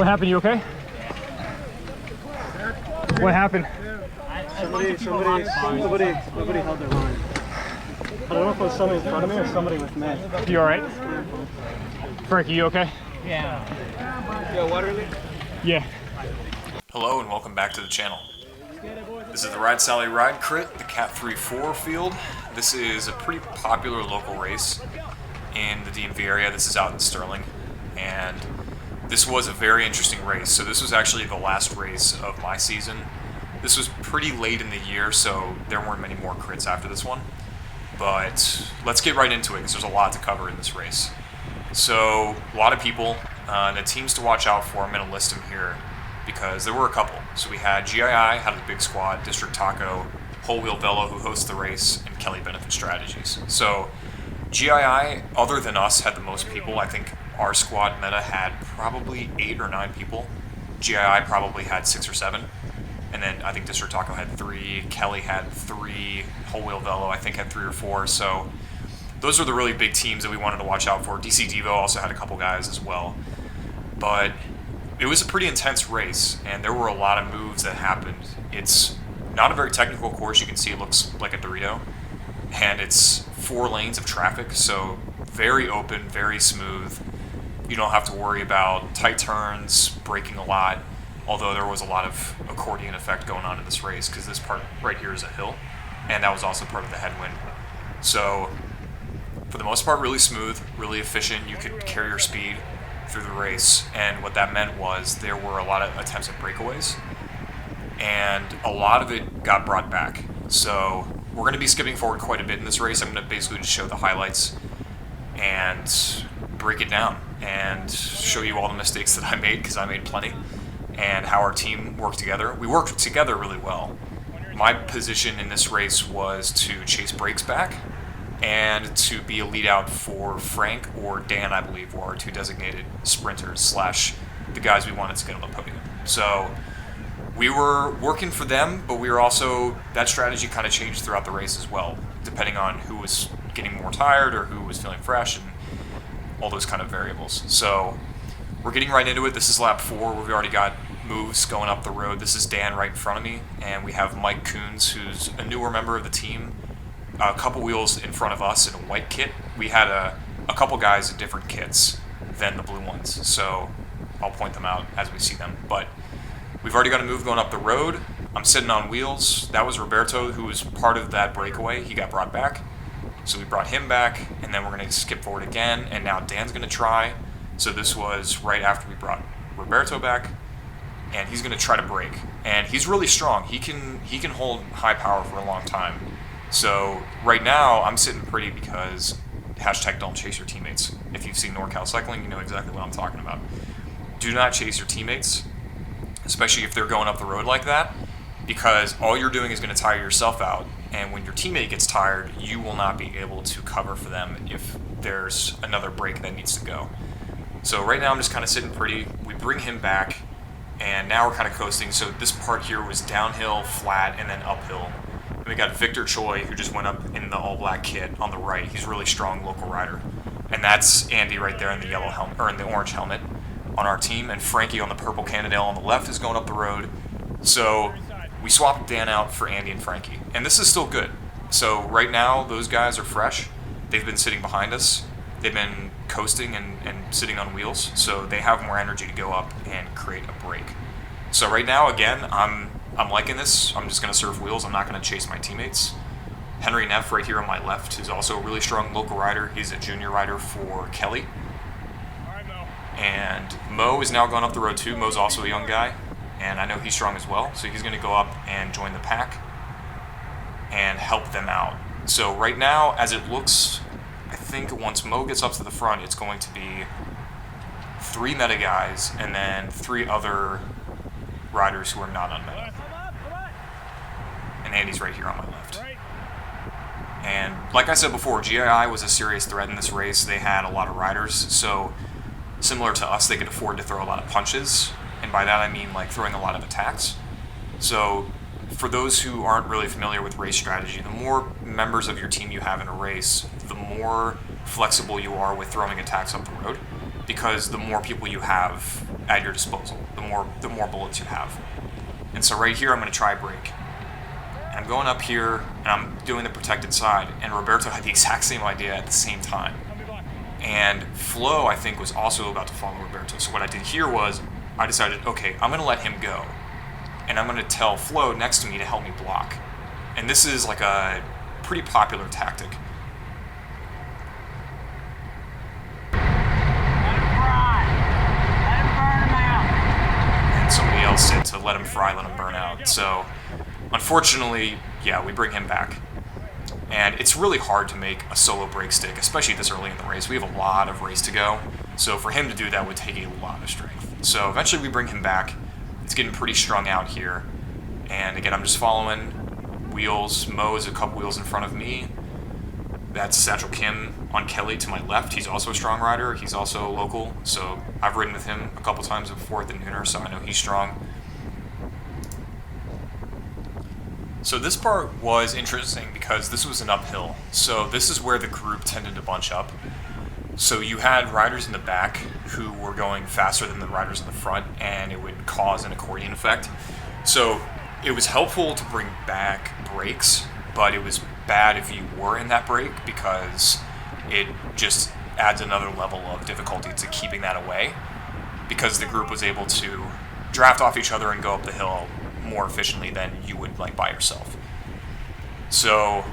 What happened? You okay? What happened? Nobody held their line. I don't know if it was somebody in front of me or somebody with me. You all right? Frankie, you okay? Yeah. Yo, Waterley? Yeah. Hello and welcome back to the channel. This is the Ride Sally Ride Crit, the Cat 3-4 field. This is a pretty popular local race in the DMV area. This is out in Sterling, and this was a very interesting race. So this was actually the last race of my season. This was pretty late in the year, so there weren't many more crits after this one. But let's get right into it because there's a lot to cover in this race. So a lot of people, and the teams to watch out for, I'm going to list them here because there were a couple. So we had GII, had a big squad, District Taco, Whole Wheel Velo, who hosts the race, and Kelly Benefit Strategies. So GII, other than us, had the most people. I think our squad meta had probably 8 or 9 people. GII probably had 6 or 7. And then I think District Taco had 3, Kelly had 3, Whole Wheel Velo I think had 3 or 4. So those are the really big teams that we wanted to watch out for. DC Devo also had a couple guys as well. But it was a pretty intense race, and there were a lot of moves that happened. It's not a very technical course. You can see it looks like a Dorito. And it's 4 lanes of traffic, so very open, very smooth. You don't have to worry about tight turns, braking a lot. Although there was a lot of accordion effect going on in this race because this part right here is a hill, and that was also part of the headwind. So for the most part, really smooth, really efficient. You could carry your speed through the race, and what that meant was there were a lot of attempts at breakaways, and a lot of it got brought back. So we're going to be skipping forward quite a bit in this race. I'm going to basically just show the highlights and break it down and show you all the mistakes that I made, because I made plenty, and how our team worked together. We worked together really well. My position in this race was to chase breaks back and to be a lead out for Frank or Dan, I believe, were our 2 designated sprinters / the guys we wanted to get on the podium. So we were working for them, but we were also, that strategy kind of changed throughout the race as well, depending on who was getting more tired or who was feeling fresh and all those kind of variables. So we're getting right into it. This is lap 4. We've already got moves going up the road. This is Dan right in front of me, and we have Mike Coons, who's a newer member of the team, a couple wheels in front of us in a white kit. We had a couple guys in different kits than the blue ones, so I'll point them out as we see them. But we've already got a move going up the road. I'm sitting on wheels. That was Roberto, who was part of that breakaway. He got brought back, so we brought him back, and then we're going to skip forward again, and now Dan's going to try. So this was right after we brought Roberto back, and he's going to try to break. And he's really strong. He can hold high power for a long time. So right now I'm sitting pretty because hashtag don't chase your teammates. If you've seen NorCal Cycling, you know exactly what I'm talking about. Do not chase your teammates, especially if they're going up the road like that, because all you're doing is going to tire yourself out. And when your teammate gets tired, you will not be able to cover for them if there's another break that needs to go. So right now I'm just kind of sitting pretty. We bring him back, and now we're kind of coasting. So this part here was downhill, flat, and then uphill. And we got Victor Choi, who just went up in the all-black kit on the right. He's a really strong local rider. And that's Andy right there in the yellow helmet, or in the orange helmet on our team. And Frankie on the purple Cannondale on the left is going up the road. So we swapped Dan out for Andy and Frankie. And this is still good. So right now, those guys are fresh. They've been sitting behind us. They've been coasting and sitting on wheels, so they have more energy to go up and create a break. So right now, again, I'm liking this. I'm just going to serve wheels. I'm not going to chase my teammates. Henry Neff right here on my left is also a really strong local rider. He's a junior rider for Kelly. And Mo is now going up the road too. Mo's also a young guy, and I know he's strong as well, so he's going to go up and join the pack and help them out. So right now, as it looks, I think once Mo gets up to the front, it's going to be 3 meta guys and then 3 other riders who are not on meta. And Andy's right here on my left. And like I said before, GII was a serious threat in this race. They had a lot of riders, so similar to us, they could afford to throw a lot of punches. And by that I mean like throwing a lot of attacks. So for those who aren't really familiar with race strategy, the more members of your team you have in a race, the more flexible you are with throwing attacks up the road. because the more people you have at your disposal, the more bullets you have. And so right here, I'm going to try brake. And I'm going up here, and I'm doing the protected side, and Roberto had the exact same idea at the same time. And Flo, I think, was also about to follow Roberto. So what I did here was, I decided, okay, I'm going to let him go. And I'm going to tell Flo next to me to help me block. And this is like a pretty popular tactic. And somebody else said to let him fry, let him burn out. So unfortunately, yeah, we bring him back. And it's really hard to make a solo brake stick, especially this early in the race. We have a lot of race to go. So for him to do that would take a lot of strength. So eventually we bring him back. It's getting pretty strung out here. And again, I'm just following wheels. Mo is a couple wheels in front of me. That's Satchel Kim on Kelly to my left. He's also a strong rider. He's also local. So I've ridden with him a couple times before at the Nooner, so I know he's strong. So this part was interesting because this was an uphill. So this is where the group tended to bunch up. So you had riders in the back who were going faster than the riders in the front, and it would cause an accordion effect. So it was helpful to bring back brakes, but it was bad if you were in that brake because it just adds another level of difficulty to keeping that away, because the group was able to draft off each other and go up the hill more efficiently than you would like by yourself. So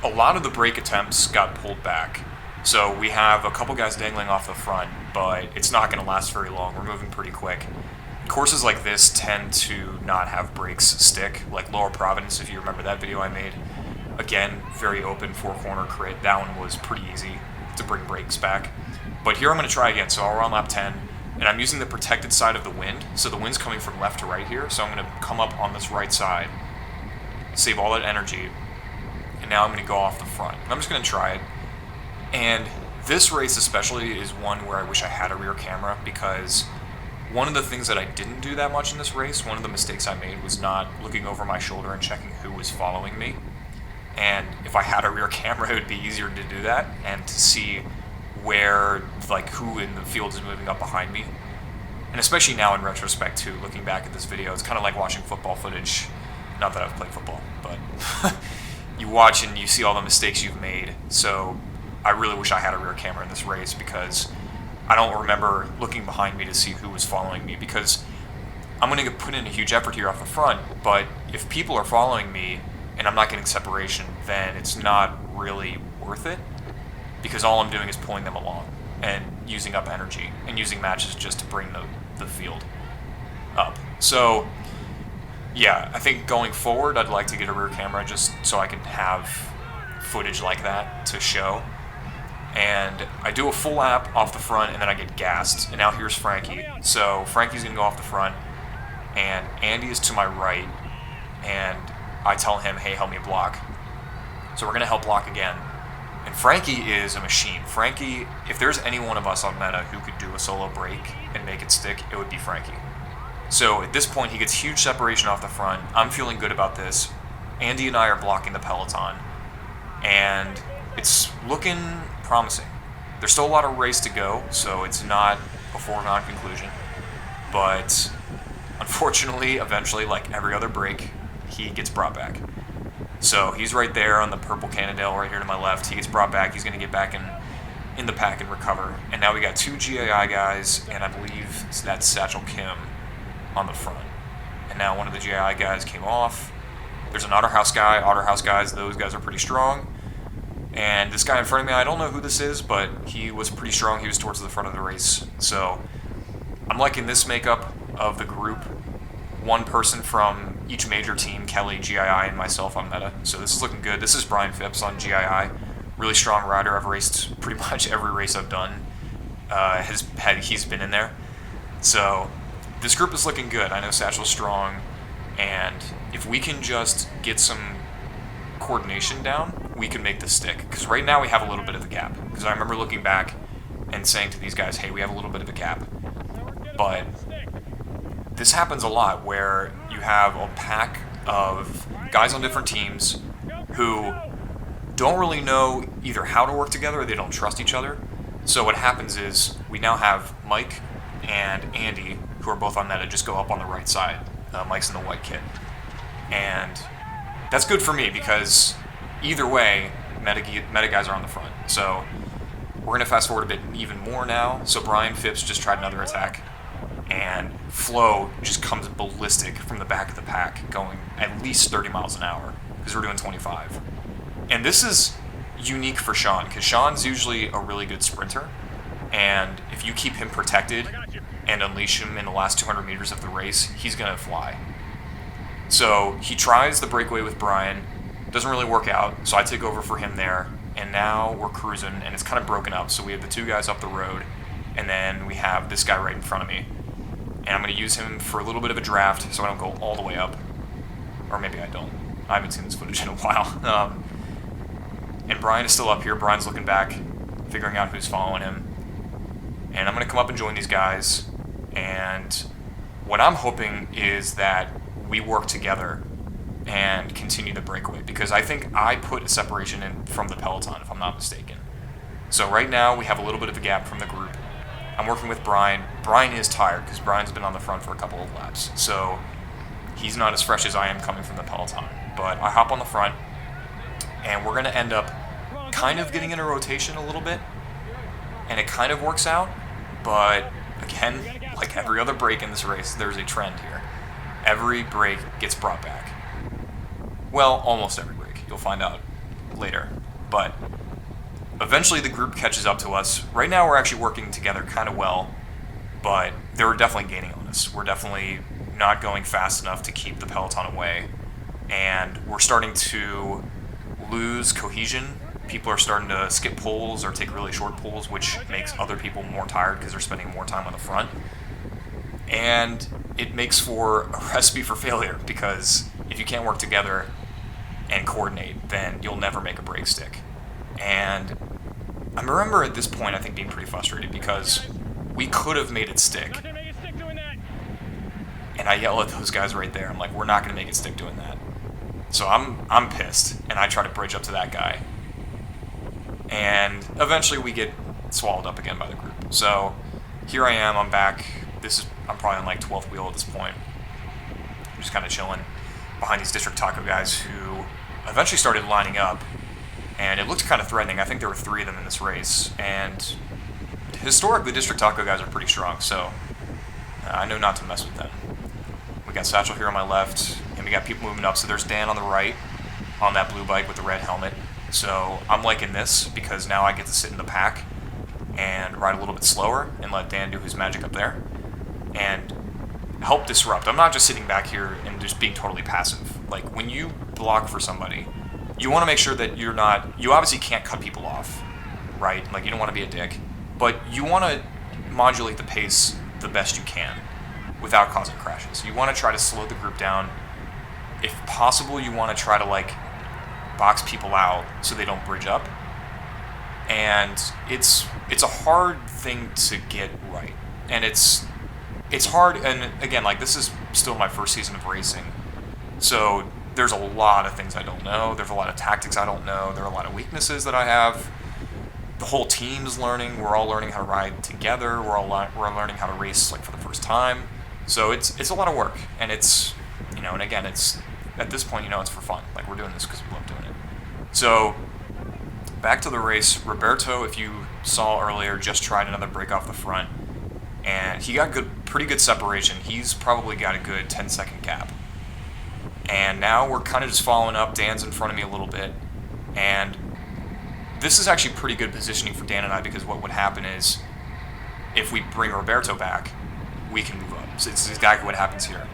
a lot of the brake attempts got pulled back. So we have a couple guys dangling off the front, but it's not going to last very long. We're moving pretty quick. Courses like this tend to not have brakes stick, like Lower Providence, if you remember that video I made. Again, very open, 4-corner crit. That one was pretty easy to bring brakes back. But here I'm going to try again. So we're on lap 10. And I'm using the protected side of the wind, so the wind's coming from left to right here, so I'm going to come up on this right side, save all that energy, and now I'm going to go off the front. I'm just going to try it. And this race especially is one where I wish I had a rear camera, because one of the things that I didn't do that much in this race, one of the mistakes I made, was not looking over my shoulder and checking who was following me. And if I had a rear camera, it would be easier to do that and to see where, like, who in the field is moving up behind me. And especially now in retrospect too, looking back at this video, it's kind of like watching football footage. Not that I've played football, but you watch and you see all the mistakes you've made. So I really wish I had a rear camera in this race, because I don't remember looking behind me to see who was following me, because I'm going to put in a huge effort here off the front, but if people are following me and I'm not getting separation, then it's not really worth it, because all I'm doing is pulling them along and using up energy and using matches just to bring the field up. So yeah, I think going forward I'd like to get a rear camera just so I can have footage like that to show. And I do a full lap off the front and then I get gassed. And now here's Frankie. So Frankie's going to go off the front and Andy is to my right, and I tell him, hey, help me block. So we're going to help block again. And Frankie is a machine. Frankie, if there's any one of us on meta who could do a solo break and make it stick, it would be Frankie. So at this point, he gets huge separation off the front. I'm feeling good about this. Andy and I are blocking the peloton, and it's looking promising. There's still a lot of race to go, so it's not a foregone conclusion. But unfortunately, eventually, like every other break, he gets brought back. So he's right there on the purple Cannondale right here to my left. He gets brought back. He's going to get back in the pack and recover. And now we got two GAI guys, and I believe that's Satchel Kim on the front. And now one of the GAI guys came off. There's an Otterhouse guy. Otterhouse guys, those guys are pretty strong. And this guy in front of me, I don't know who this is, but he was pretty strong. He was towards the front of the race. So I'm liking this makeup of the group. One person from each major team, Kelly, GII, and myself on meta. So this is looking good. This is Brian Phipps on GII. Really strong rider. I've raced pretty much every race I've done. He's been in there. So this group is looking good. I know Satchel's strong. And if we can just get some coordination down, we can make this stick. Because right now we have a little bit of a gap. Because I remember looking back and saying to these guys, hey, we have a little bit of a gap. But this happens a lot where you have a pack of guys on different teams who don't really know either how to work together or they don't trust each other. So what happens is we now have Mike and Andy, who are both on meta, just go up on the right side. Mike's in the white kit. And that's good for me because either way, meta guys are on the front. So we're going to fast forward a bit even more now. So Brian Phipps just tried another attack. And Flo just comes ballistic from the back of the pack, going at least 30 miles an hour, because we're doing 25. And this is unique for Sean, because Sean's usually a really good sprinter, and if you keep him protected and unleash him in the last 200 meters of the race, he's going to fly. So he tries the breakaway with Brian, doesn't really work out, so I take over for him there, and now we're cruising, and it's kind of broken up. So we have the two guys up the road, and then we have this guy right in front of me. And I'm going to use him for a little bit of a draft so I don't go all the way up. Or maybe I don't. I haven't seen this footage in a while. And Brian is still up here. Brian's looking back, figuring out who's following him. And I'm going to come up and join these guys. And what I'm hoping is that we work together and continue the breakaway. Because I think I put a separation in from the peloton, if I'm not mistaken. So right now we have a little bit of a gap from the group. I'm working with Brian. Brian is tired because Brian's been on the front for a couple of laps. So he's not as fresh as I am coming from the peloton. But I hop on the front, and we're going to end up kind of getting in a rotation a little bit. And it kind of works out. But again, like every other break in this race, there's a trend here. Every break gets brought back. Well, almost every break. You'll find out later. But eventually the group catches up to us. Right now we're actually working together kind of well, but they're definitely gaining on us. We're definitely not going fast enough to keep the peloton away, and we're starting to lose cohesion. People are starting to skip pulls or take really short pulls, which makes other people more tired because they're spending more time on the front. And it makes for a recipe for failure, because if you can't work together and coordinate, then you'll never make a break stick. And I remember at this point, I think, being pretty frustrated because we could have made it stick. And I yell at those guys right there. I'm like, we're not going to make it stick doing that. So I'm pissed, and I try to bridge up to that guy. And eventually we get swallowed up again by the group. So here I am, I'm back. I'm probably on like 12th wheel at this point. I'm just kind of chilling behind these District Taco guys who eventually started lining up. And it looked kind of threatening. I think there were 3 of them in this race. And historically, District Taco guys are pretty strong, so I know not to mess with them. We got Satchel here on my left, and we got people moving up. So there's Dan on the right on that blue bike with the red helmet. So I'm liking this because now I get to sit in the pack and ride a little bit slower and let Dan do his magic up there and help disrupt. I'm not just sitting back here and just being totally passive. Like, when you block for somebody, you want to make sure that you obviously can't cut people off, right? Like, you don't want to be a dick, but you want to modulate the pace the best you can without causing crashes. You want to try to slow the group down. If possible, you want to try to, like, box people out so they don't bridge up. And it's a hard thing to get right. And it's hard, and again, like, this is still my first season of racing. So there's a lot of things I don't know. There's a lot of tactics I don't know. There are a lot of weaknesses that I have. The whole team's learning. We're all learning how to ride together. We're learning how to race, like, for the first time. So it's a lot of work, and it's, and again, it's at this point, it's for fun. Like, we're doing this because we love doing it. So back to the race. Roberto, if you saw earlier, just tried another break off the front, and he got pretty good separation. He's probably got a good 10-second gap. And now we're kind of just following up. Dan's in front of me a little bit. And this is actually pretty good positioning for Dan and I, because what would happen is if we bring Roberto back, we can move up. So it's exactly what happens here.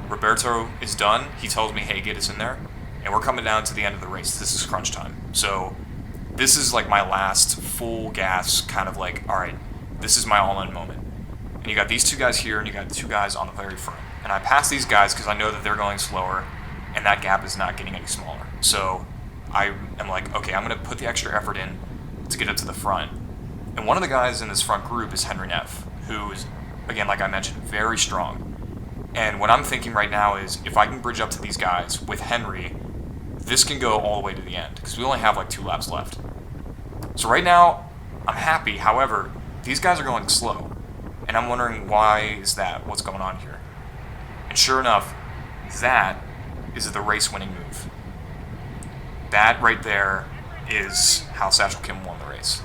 Roberto is done. He tells me, hey, get us in there. And we're coming down to the end of the race. This is crunch time. So this is like my last full gas kind of like, all right, this is my all-in moment. And you got these 2 guys here, and you got 2 guys on the very front. And I pass these guys because I know that they're going slower, and that gap is not getting any smaller. So I am like, okay, I'm going to put the extra effort in to get up to the front. And one of the guys in this front group is Henry Neff, who is, again, like I mentioned, very strong. And what I'm thinking right now is, if I can bridge up to these guys with Henry, this can go all the way to the end, because we only have like 2 laps left. So right now, I'm happy. However, these guys are going slow, and I'm wondering why is that? What's going on here? And sure enough, that is the race-winning move. That right there is how Satchel Kim won the race.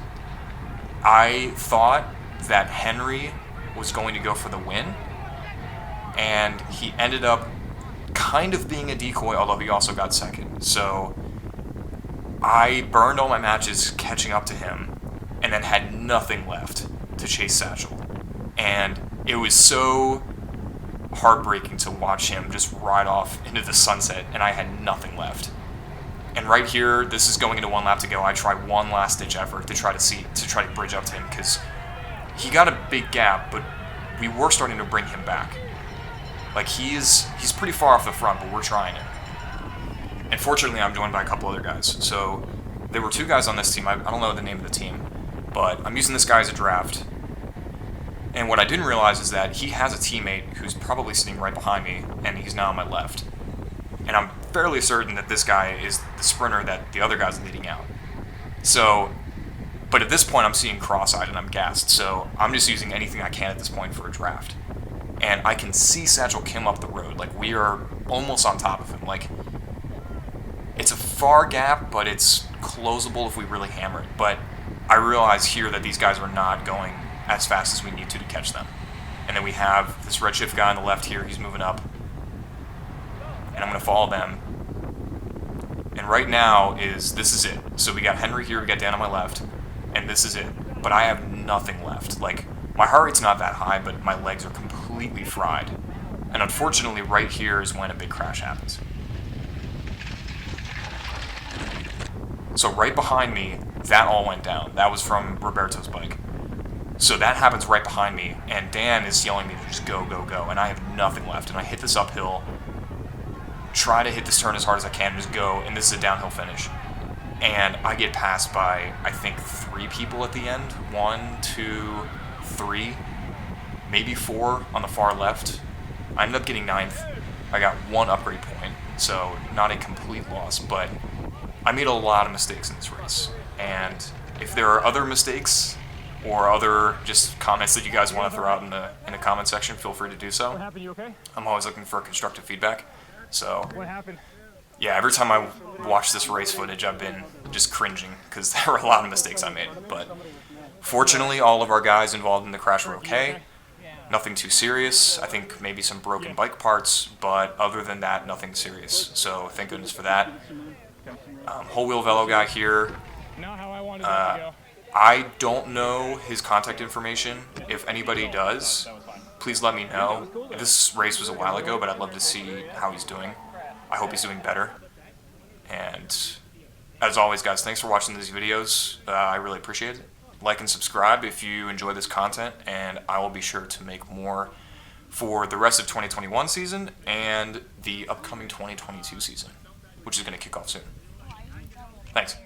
I thought that Henry was going to go for the win, and he ended up kind of being a decoy, although he also got second. So I burned all my matches catching up to him, and then had nothing left to chase Satchel. And it was so heartbreaking to watch him just ride off into the sunset, and I had nothing left. And right here, this is going into 1 lap to go. I try one last ditch effort to try to bridge up to him, because he got a big gap, but we were starting to bring him back. Like, he's pretty far off the front, but we're trying it. And fortunately, I'm joined by a couple other guys. So there were 2 guys on this team. I don't know the name of the team, but I'm using this guy as a draft. And what I didn't realize is that he has a teammate who's probably sitting right behind me, and he's now on my left. And I'm fairly certain that this guy is the sprinter that the other guy's leading out. So, but at this point, I'm seeing cross-eyed and I'm gassed. So I'm just using anything I can at this point for a draft. And I can see Satchel Kim up the road. Like, we are almost on top of him. Like, it's a far gap, but it's closable if we really hammer it. But I realize here that these guys are not going as fast as we need to catch them. And then we have this redshift guy on the left here. He's moving up. And I'm going to follow them. And right now this is it. So we got Henry here, we got Dan on my left, and this is it. But I have nothing left. Like, my heart rate's not that high, but my legs are completely fried. And unfortunately, right here is when a big crash happens. So right behind me, that all went down. That was from Roberto's bike. So that happens right behind me, and Dan is yelling at me to just go, go, go, and I have nothing left. And I hit this uphill, try to hit this turn as hard as I can, just go, and this is a downhill finish. And I get passed by, I think, 3 people at the end. 1, 2, 3, maybe 4 on the far left. I ended up getting 9th. I got 1 upgrade point, so not a complete loss, but I made a lot of mistakes in this race. And if there are other mistakes or other just comments that you guys want to throw out in the comment section, feel free to do so. What happened? You okay? I'm always looking for constructive feedback. So What happened? yeah, every time I watch this race footage, I've been just cringing because there were a lot of mistakes I made. But fortunately, all of our guys involved in the crash were okay. Nothing too serious. I think maybe some broken bike parts, but other than that, nothing serious. So thank goodness for that. Whole wheel velo guy here. Not how I wanted it to go. I don't know his contact information. If anybody does, please let me know. This race was a while ago, but I'd love to see how he's doing. I hope he's doing better. And as always, guys, thanks for watching these videos. I really appreciate it. Like and subscribe if you enjoy this content, and I will be sure to make more for the rest of 2021 season and the upcoming 2022 season, which is going to kick off soon. Thanks.